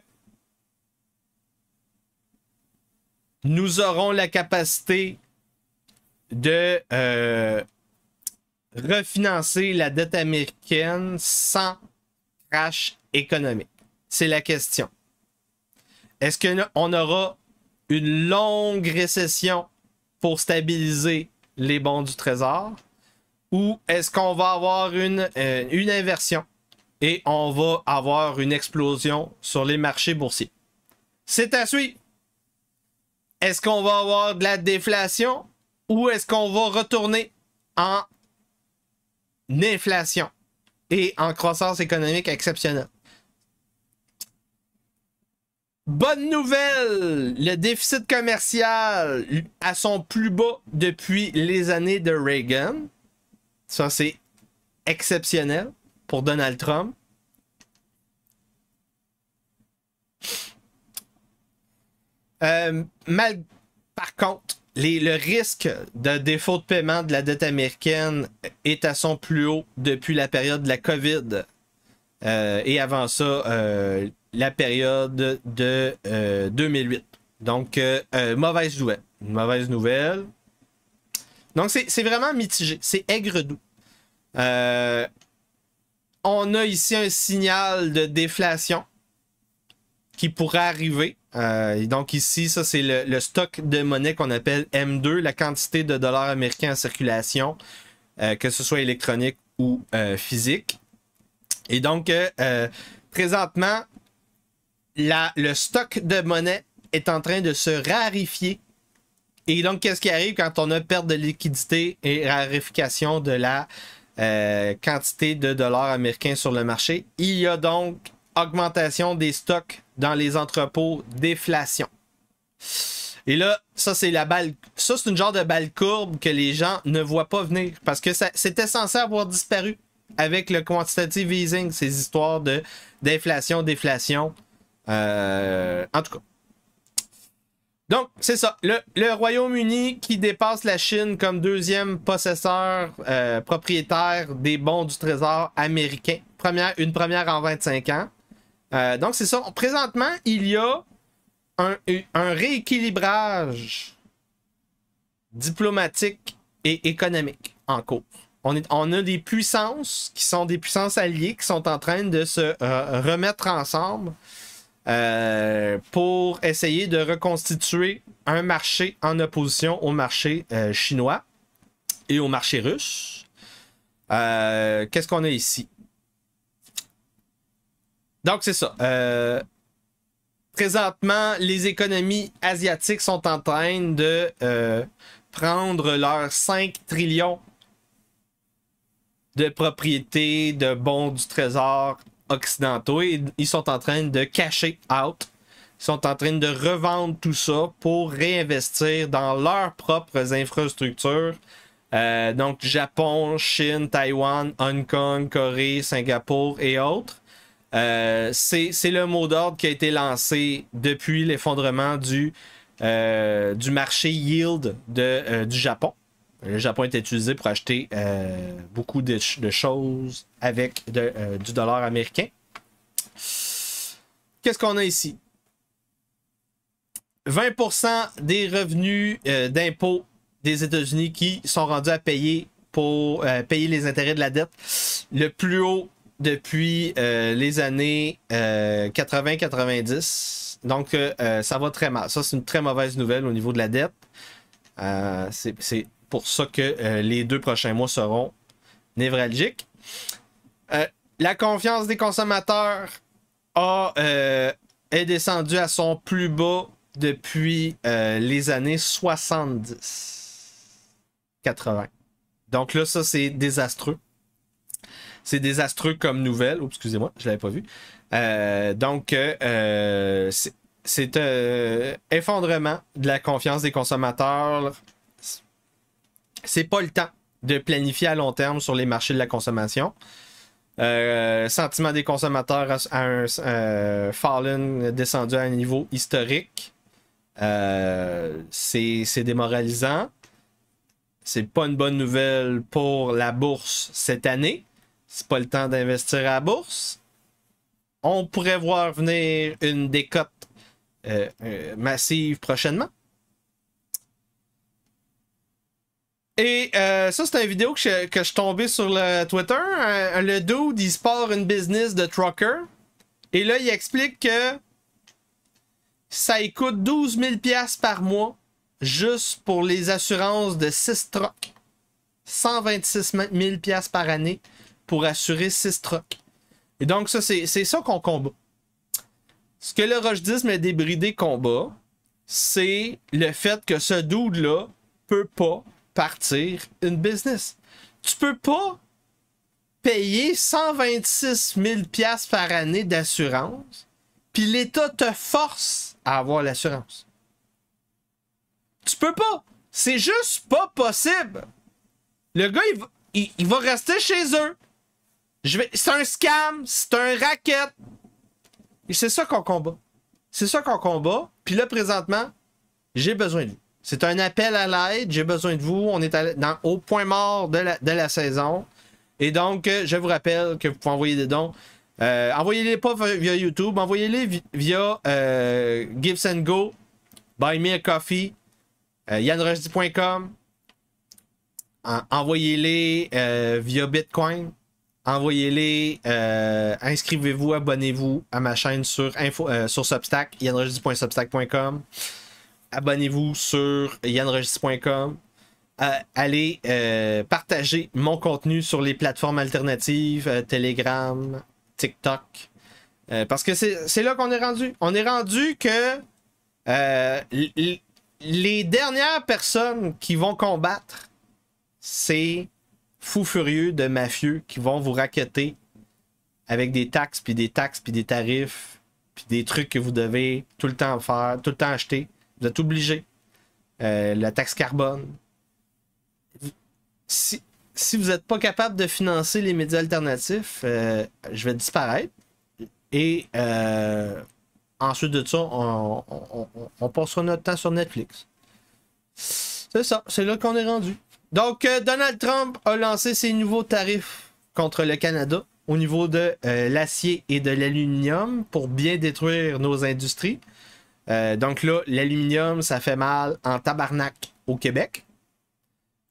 nous aurons la capacité de refinancer la dette américaine sans crash économique? C'est la question. Est-ce qu'on aura une longue récession pour stabiliser les bons du Trésor? Ou est-ce qu'on va avoir une inversion et on va avoir une explosion sur les marchés boursiers? C'est à suivre. Est-ce qu'on va avoir de la déflation ou est-ce qu'on va retourner en inflation et en croissance économique exceptionnelle? Bonne nouvelle! Le déficit commercial à son plus bas depuis les années de Reagan. Ça, c'est exceptionnel pour Donald Trump. Par contre, le risque de défaut de paiement de la dette américaine est à son plus haut depuis la période de la COVID. Et avant ça, la période de 2008. Donc, mauvaise nouvelle. Une mauvaise nouvelle. Donc, c'est vraiment mitigé. C'est aigre-doux. On a ici un signal de déflation qui pourrait arriver. Donc ici, ça c'est le stock de monnaie qu'on appelle M2, la quantité de dollars américains en circulation, que ce soit électronique ou physique. Et donc, présentement, le stock de monnaie est en train de se raréfier. Et donc, qu'est-ce qui arrive quand on a perte de liquidité et raréfication de la quantité de dollars américains sur le marché? Il y a donc augmentation des stocks dans les entrepôts, déflation. Et là, ça c'est la balle. Ça, c'est une genre de balle courbe que les gens ne voient pas venir. Parce que c'était censé avoir disparu avec le quantitative easing, ces histoires d'inflation, déflation. En tout cas. Donc, c'est ça. Le Royaume-Uni qui dépasse la Chine comme deuxième possesseur propriétaire des bons du Trésor américain. Une première en 25 ans. Donc, c'est ça. Présentement, il y a un rééquilibrage diplomatique et économique en cours. On a des puissances qui sont des puissances alliées qui sont en train de se remettre ensemble pour essayer de reconstituer un marché en opposition au marché chinois et au marché russe. Qu'est-ce qu'on a ici? Donc, c'est ça. Présentement, les économies asiatiques sont en train de prendre leurs 5 trillions de propriétés de bons du trésor occidentaux et ils sont en train de cacher out. Ils sont en train de revendre tout ça pour réinvestir dans leurs propres infrastructures. Donc, Japon, Chine, Taïwan, Hong Kong, Corée, Singapour et autres. C'est le mot d'ordre qui a été lancé depuis l'effondrement du marché yield du Japon. Le Japon est utilisé pour acheter beaucoup de choses avec du dollar américain. Qu'est-ce qu'on a ici? 20% des revenus d'impôts des États-Unis qui sont rendus à payer pour payer les intérêts de la dette. Le plus haut depuis les années 80-90. Donc, ça va très mal. Ça, c'est une très mauvaise nouvelle au niveau de la dette. C'est pour ça que les 2 prochains mois seront névralgiques. La confiance des consommateurs est descendue à son plus bas depuis les années 70-80. Donc là, ça, c'est désastreux. C'est désastreux comme nouvelle. Oups, excusez-moi, je ne l'avais pas vu. Donc, c'est effondrement de la confiance des consommateurs. C'est pas le temps de planifier à long terme sur les marchés de la consommation. Sentiment des consommateurs à un fallen descendu à un niveau historique. C'est démoralisant. C'est pas une bonne nouvelle pour la bourse cette année. C'est pas le temps d'investir à la bourse. On pourrait voir venir une décote massive prochainement. Et ça, c'est une vidéo que je suis tombé sur le Twitter. Le dude, il se part une business de trucker. Et là, il explique que ça lui coûte 12 000 $ par mois juste pour les assurances de 6 trucks. 126 000 $ par année pour assurer 6 trucks. Et donc, ça, c'est ça qu'on combat. Ce que le rochedisme a débridé combat, c'est le fait que ce dude-là peut pas partir une business. Tu peux pas payer 126 000 $ par année d'assurance, puis l'État te force à avoir l'assurance. Tu peux pas. C'est juste pas possible. Le gars, il va rester chez eux. C'est un scam, c'est un racket. Et c'est ça qu'on combat. C'est ça qu'on combat. Puis là, présentement, j'ai besoin de vous. C'est un appel à l'aide. J'ai besoin de vous. On est au point mort de la saison. Et donc, je vous rappelle que vous pouvez envoyer des dons. Envoyez-les pas via YouTube. Envoyez-les via Gives and Go, Buy Me a Coffee, yanrojdi.com. Envoyez-les via Bitcoin. Envoyez-les, inscrivez-vous, abonnez-vous à ma chaîne sur Substack, yanrojdi.substack.com. Abonnez-vous sur yanrojdi.com. Allez partager mon contenu sur les plateformes alternatives, Telegram, TikTok. Parce que c'est là qu'on est rendu. On est rendu que les dernières personnes qui vont combattre, c'est fous furieux de mafieux qui vont vous racketter avec des taxes, puis des tarifs, puis des trucs que vous devez tout le temps faire, tout le temps acheter. Vous êtes obligé. La taxe carbone. Si vous n'êtes pas capable de financer les médias alternatifs, je vais disparaître. Et ensuite de ça, on passera notre temps sur Netflix. C'est ça, c'est là qu'on est rendu. Donc, Donald Trump a lancé ses nouveaux tarifs contre le Canada au niveau de l'acier et de l'aluminium pour bien détruire nos industries. Donc là, l'aluminium, ça fait mal en tabarnak au Québec.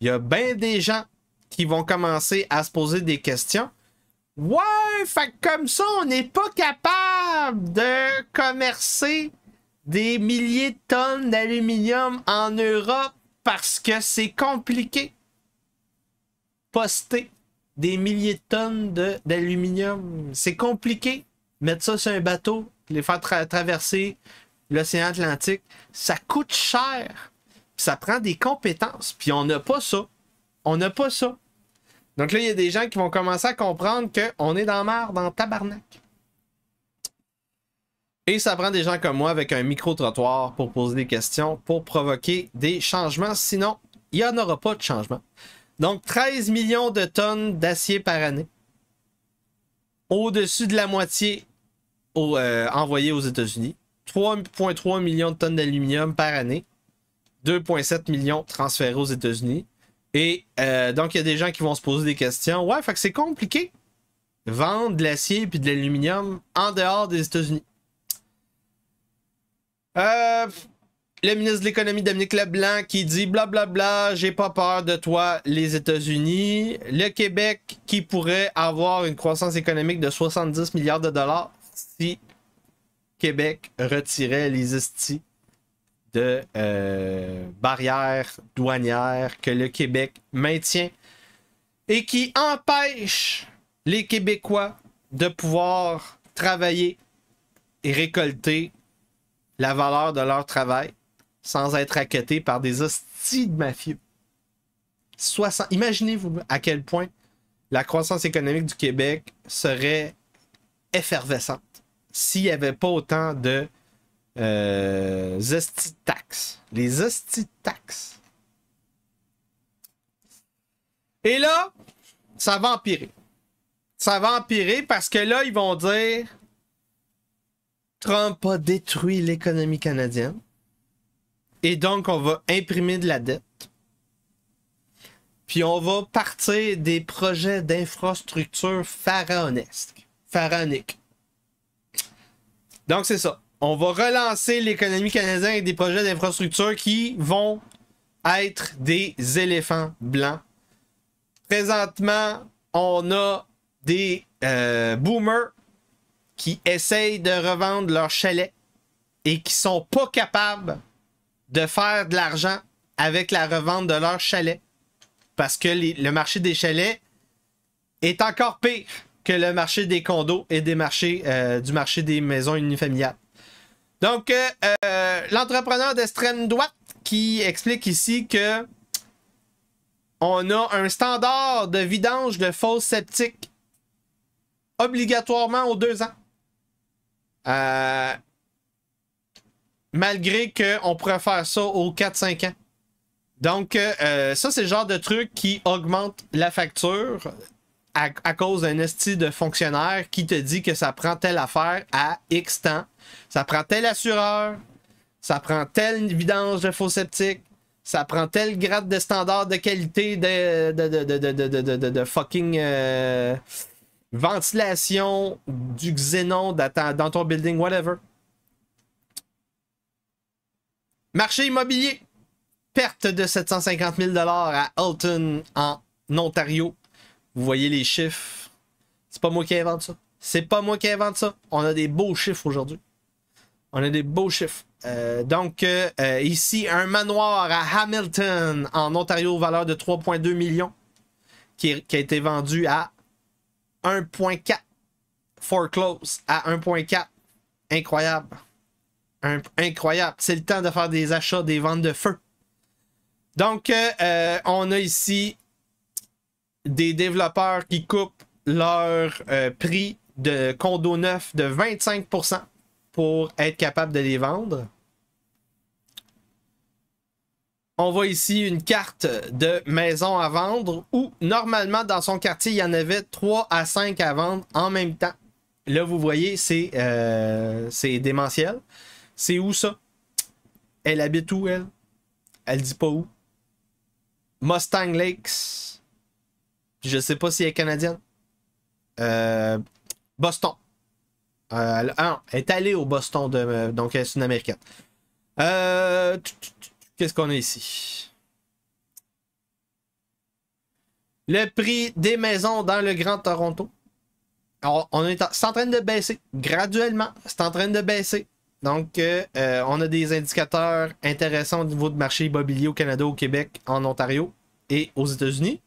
Il y a bien des gens qui vont commencer à se poser des questions. Ouais, fait que comme ça, on n'est pas capable de commercer des milliers de tonnes d'aluminium en Europe parce que c'est compliqué. Poster des milliers de tonnes d'aluminium, c'est compliqué. Mettre ça sur un bateau, les faire traverser l'océan Atlantique, ça coûte cher. Ça prend des compétences. Puis on n'a pas ça. On n'a pas ça. Donc là, il y a des gens qui vont commencer à comprendre qu'on est dans la merde, dans le tabarnak. Et ça prend des gens comme moi avec un micro-trottoir pour poser des questions, pour provoquer des changements. Sinon, il n'y en aura pas de changement. Donc, 13 millions de tonnes d'acier par année. Au-dessus de la moitié envoyée aux États-Unis. 3,3 millions de tonnes d'aluminium par année. 2,7 millions transférés aux États-Unis. Et donc, il y a des gens qui vont se poser des questions. Ouais, fait que c'est compliqué. Vendre de l'acier et de l'aluminium en dehors des États-Unis. le ministre de l'économie Dominique Leblanc qui dit blablabla, j'ai pas peur de toi les États-Unis. Le Québec qui pourrait avoir une croissance économique de 70 milliards de dollars si Québec retirait les estis de barrières douanières que le Québec maintient et qui empêche les Québécois de pouvoir travailler et récolter la valeur de leur travail sans être acquittés par des hosties de mafieux. Imaginez-vous à quel point la croissance économique du Québec serait effervescente s'il n'y avait pas autant de hosties de taxes. Les hosties de taxes. Et là, ça va empirer. Ça va empirer parce que là, ils vont dire Trump a détruit l'économie canadienne. Et donc, on va imprimer de la dette. Puis on va partir des projets d'infrastructure pharaoniques. Donc, c'est ça. On va relancer l'économie canadienne avec des projets d'infrastructure qui vont être des éléphants blancs. Présentement, on a des boomers qui essayent de revendre leurs chalets et qui sont pas capables de faire de l'argent avec la revente de leurs chalets. Parce que le marché des chalets est encore pire que le marché des condos et du marché des maisons unifamiliales. Donc, l'entrepreneur d'extrême droite qui explique ici que on a un standard de vidange de fosses septiques obligatoirement aux 2 ans. Malgré qu'on pourrait faire ça aux 4-5 ans. Donc, ça, c'est le genre de truc qui augmente la facture à cause d'un esti de fonctionnaire qui te dit que ça prend telle affaire à X temps. Ça prend tel assureur, ça prend telle vidange de faux septiques, ça prend tel grade de standard de qualité de fucking ventilation, du xénon dans ton building, whatever. Marché immobilier. Perte de 750 000 $ à Alton, en Ontario. Vous voyez les chiffres. C'est pas moi qui invente ça. C'est pas moi qui invente ça. On a des beaux chiffres aujourd'hui. On a des beaux chiffres. Donc, ici, un manoir à Hamilton, en Ontario, valeur de 3,2 millions, qui a été vendu à 1,4. Foreclose à 1,4. Incroyable. Incroyable. C'est le temps de faire des achats, des ventes de feu. Donc, on a ici des développeurs qui coupent leur prix de condo neuf de 25% pour être capable de les vendre. On voit ici une carte de maison à vendre où, normalement, dans son quartier, il y en avait 3 à 5 à vendre en même temps. Là, vous voyez, c'est démentiel. C'est où ça? Elle habite où, elle? Elle dit pas où. Mustang Lakes. Je sais pas si elle est canadienne. Boston. Elle est allée au Boston, donc elle est une américaine. Qu'est-ce qu'on a ici? Le prix des maisons dans le Grand Toronto. Alors, c'est en train de baisser. Graduellement, c'est en train de baisser. Donc, on a des indicateurs intéressants au niveau du marché immobilier au Canada, au Québec, en Ontario et aux États-Unis.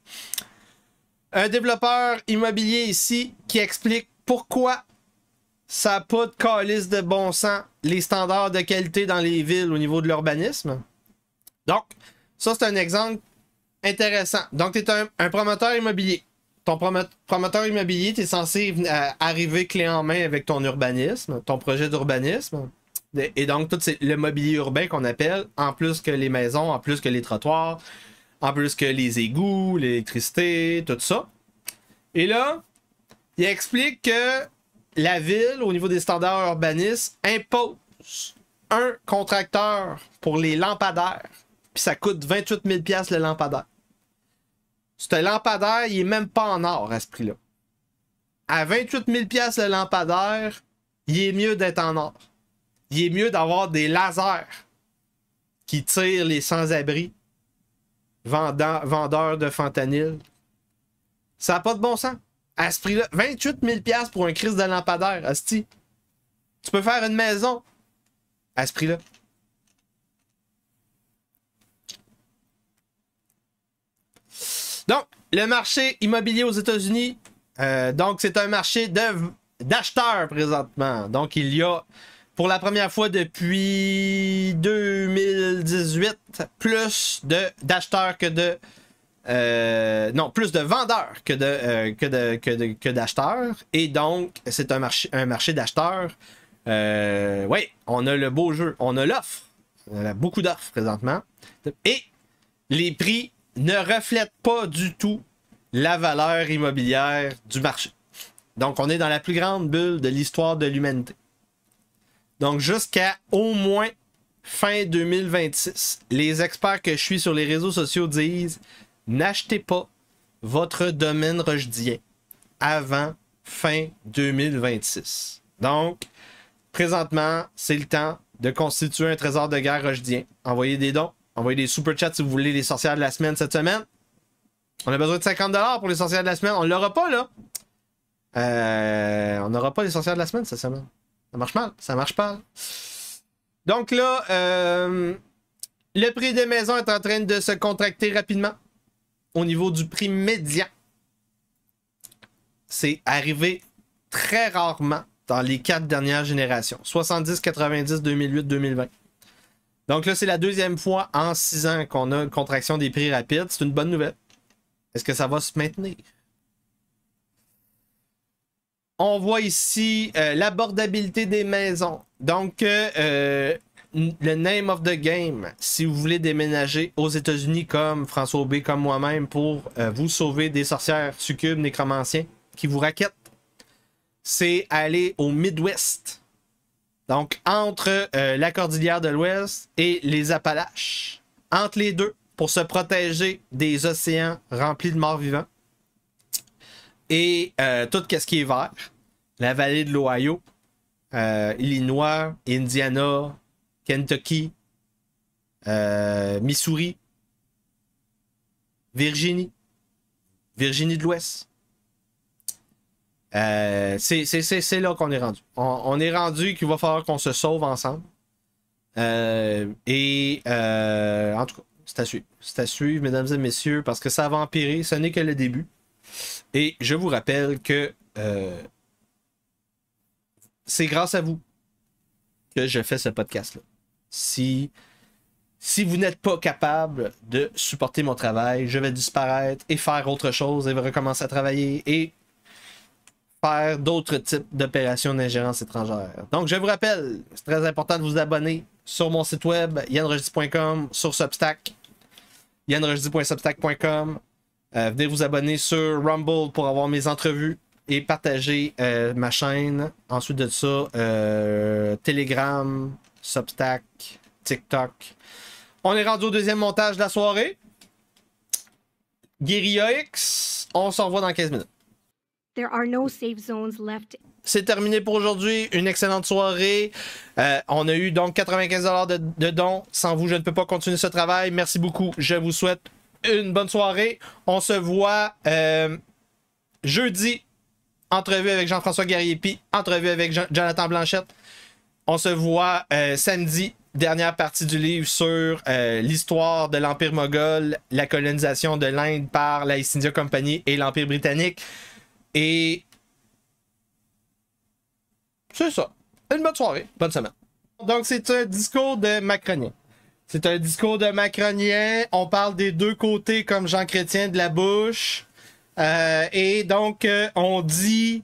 Un développeur immobilier ici qui explique pourquoi ça n'a pas de calice de bon sens les standards de qualité dans les villes au niveau de l'urbanisme. Donc, ça, c'est un exemple intéressant. Donc, tu es un promoteur immobilier. Ton promoteur immobilier, tu es censé arriver clé en main avec ton urbanisme, ton projet d'urbanisme. Et donc, tout c'est le mobilier urbain qu'on appelle, en plus que les maisons, en plus que les trottoirs, en plus que les égouts, l'électricité, tout ça. Et là, il explique que la ville, au niveau des standards urbanistes, impose un contracteur pour les lampadaires. Puis ça coûte 28 000 $ le lampadaire. Ce lampadaire, il est même pas en or à ce prix-là. À 28 000 $ le lampadaire, il est mieux d'être en or. Il est mieux d'avoir des lasers qui tire les sans-abri, vendeurs de fentanyl. Ça n'a pas de bon sens. À ce prix-là, 28 000 $ pour un crise de lampadaire, asti. Tu peux faire une maison à ce prix-là. Donc, le marché immobilier aux États-Unis, donc c'est un marché d'acheteurs présentement. Donc, il y a, pour la première fois depuis 2018, plus d'acheteurs que de... non, plus de vendeurs que d'acheteurs. Et donc, c'est un marché d'acheteurs. Oui, on a le beau jeu. On a l'offre. On a beaucoup d'offres présentement. Et les prix ne reflètent pas du tout la valeur immobilière du marché. Donc, on est dans la plus grande bulle de l'histoire de l'humanité. Donc, jusqu'à au moins fin 2026, les experts que je suis sur les réseaux sociaux disent: n'achetez pas votre domaine rojdien avant fin 2026. Donc, présentement, c'est le temps de constituer un trésor de guerre rojdien. Envoyez des dons, envoyez des super chats si vous voulez les sorcières de la semaine cette semaine. On a besoin de 50$ pour les sorcières de la semaine. On l'aura pas, là. On n'aura pas les sorcières de la semaine cette semaine. Ça marche mal. Ça marche pas. Donc là, le prix des maisons est en train de se contracter rapidement. Au niveau du prix médian, c'est arrivé très rarement dans les 4 dernières générations. 70, 90, 2008, 2020. Donc là, c'est la deuxième fois en 6 ans qu'on a une contraction des prix rapides. C'est une bonne nouvelle. Est-ce que ça va se maintenir? On voit ici l'abordabilité des maisons. Donc, le name of the game, si vous voulez déménager aux États-Unis comme François Aubé, comme moi-même, pour vous sauver des sorcières, succubes, nécromanciens qui vous raquettent, c'est aller au Midwest. Donc, entre la Cordillère de l'Ouest et les Appalaches. Entre les deux, pour se protéger des océans remplis de morts vivants. Et tout ce qui est vert. La vallée de l'Ohio, Illinois, Indiana, Kentucky, Missouri, Virginie de l'Ouest. C'est là qu'on est rendu. On est rendu qu'il va falloir qu'on se sauve ensemble. En tout cas, c'est à suivre. C'est à suivre, mesdames et messieurs, parce que ça va empirer. Ce n'est que le début. Et je vous rappelle que c'est grâce à vous que je fais ce podcast-là. Si vous n'êtes pas capable de supporter mon travail, je vais disparaître et faire autre chose et recommencer à travailler et faire d'autres types d'opérations d'ingérence étrangère. Donc, je vous rappelle, c'est très important de vous abonner sur mon site web, yanrojdi.com, sur Substack, yanrojdi.substack.com. Venez vous abonner sur Rumble pour avoir mes entrevues et partager ma chaîne. Ensuite de ça, Telegram, Substack, TikTok. On est rendu au deuxième montage de la soirée. Guérilla X, on se revoit dans 15 minutes. There are no safe zones left. C'est terminé pour aujourd'hui. Une excellente soirée. On a eu donc 95$ de dons. Sans vous, je ne peux pas continuer ce travail. Merci beaucoup. Je vous souhaite une bonne soirée. On se voit jeudi. Entrevue avec Jean-François Guerrier-Pi. Entrevue avec Jonathan Blanchette. On se voit samedi. Dernière partie du livre sur l'histoire de l'Empire moghol, la colonisation de l'Inde par la East India Company et l'Empire britannique. Et c'est ça. Une bonne soirée, bonne semaine. Donc, c'est un discours de macronien. C'est un discours de macronien. On parle des deux côtés comme Jean Chrétien de la bouche. Et donc, on dit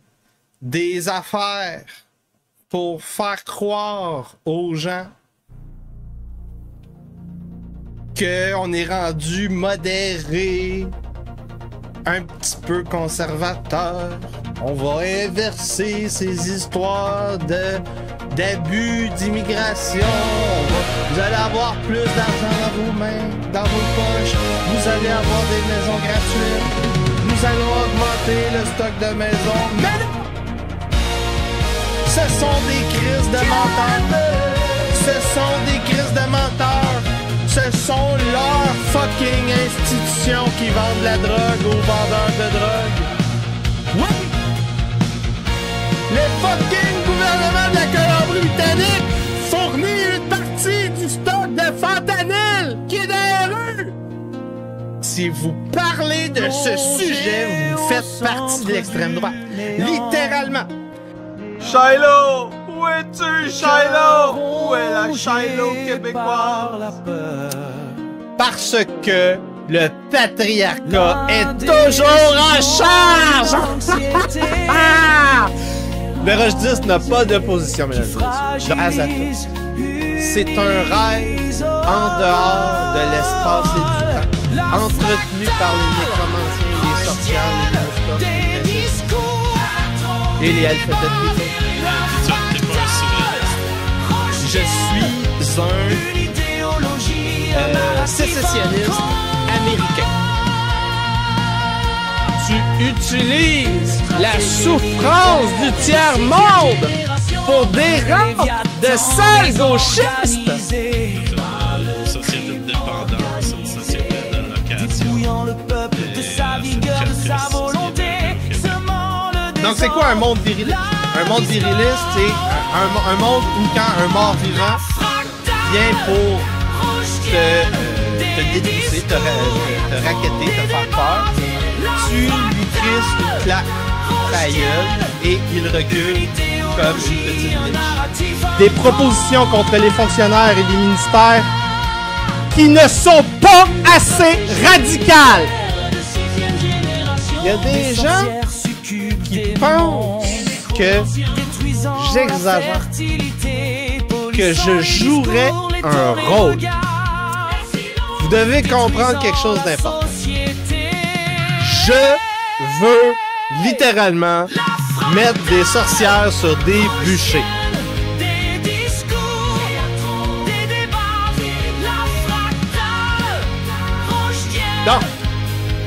des affaires pour faire croire aux gens qu'on est rendu modéré, un petit peu conservateur. On va inverser ces histoires d'abus d'immigration. Vous allez avoir plus d'argent dans vos mains, dans vos poches. Vous allez avoir des maisons gratuites. Nous allons augmenter le stock de maisons. Mais non! Ce sont des crises de menteurs. Ce sont des crises de menteurs. ce sont leurs fucking institutions qui vendent la drogue aux vendeurs de drogue. Oui! Le fucking gouvernement de la Colombie-Britannique fournit une partie du stock de fentanyl qui est dans les rues! Si vous parlez de ce sujet, vous faites partie de l'extrême droite. Littéralement. Shiloh! Où es-tu, Shiloh? Où est la Shiloh québécoise? Parce que le patriarcat est toujours en charge! Le Roche 10 n'a pas de position, mesdames et messieurs. Le Azata. C'est un rêve en dehors de l'espace et du temps, entretenu par les nécromanciens, les sorcières, les monstres, et les alphabètes. Je suis un sécessionniste américain. Tu utilises la souffrance du tiers-monde pour des rangs de sales gauchistes. Une société de dépendance, une société d'allocation. Donc c'est quoi un monde viriliste? Un monde viriliste, c'est un monde où quand un mort vivant vient pour te détrousser, te racketter, te faire peur, tu lui crisses une claque ta gueule et il recule comme une petite biche. Des propositions contre les fonctionnaires et les ministères qui ne sont pas assez radicales. Il y a des gens qui pensent que j'exagère, que je jouerais un rôle. Vous devez comprendre quelque chose d'important. Je veux littéralement mettre des sorcières sur des bûchers. Donc,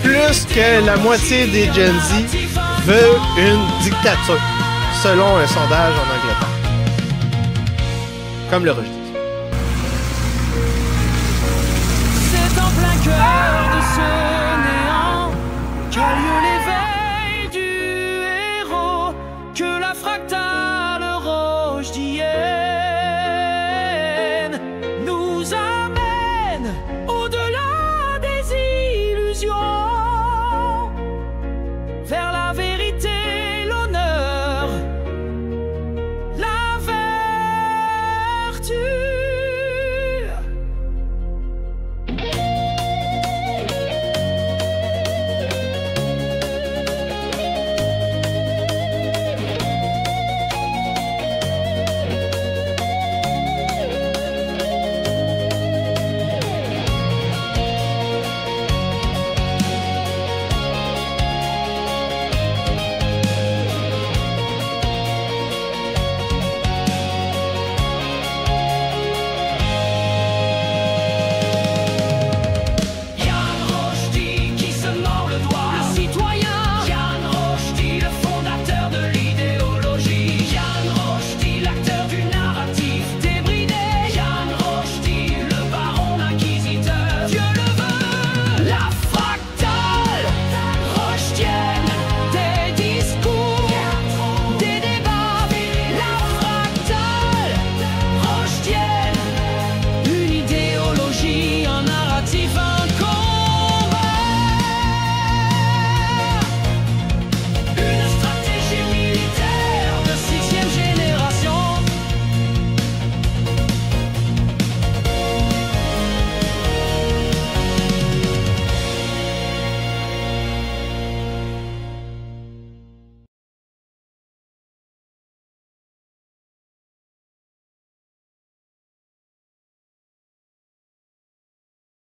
plus que la moitié des Gen Z veut une dictature, selon un sondage en Angleterre. Comme le rejet.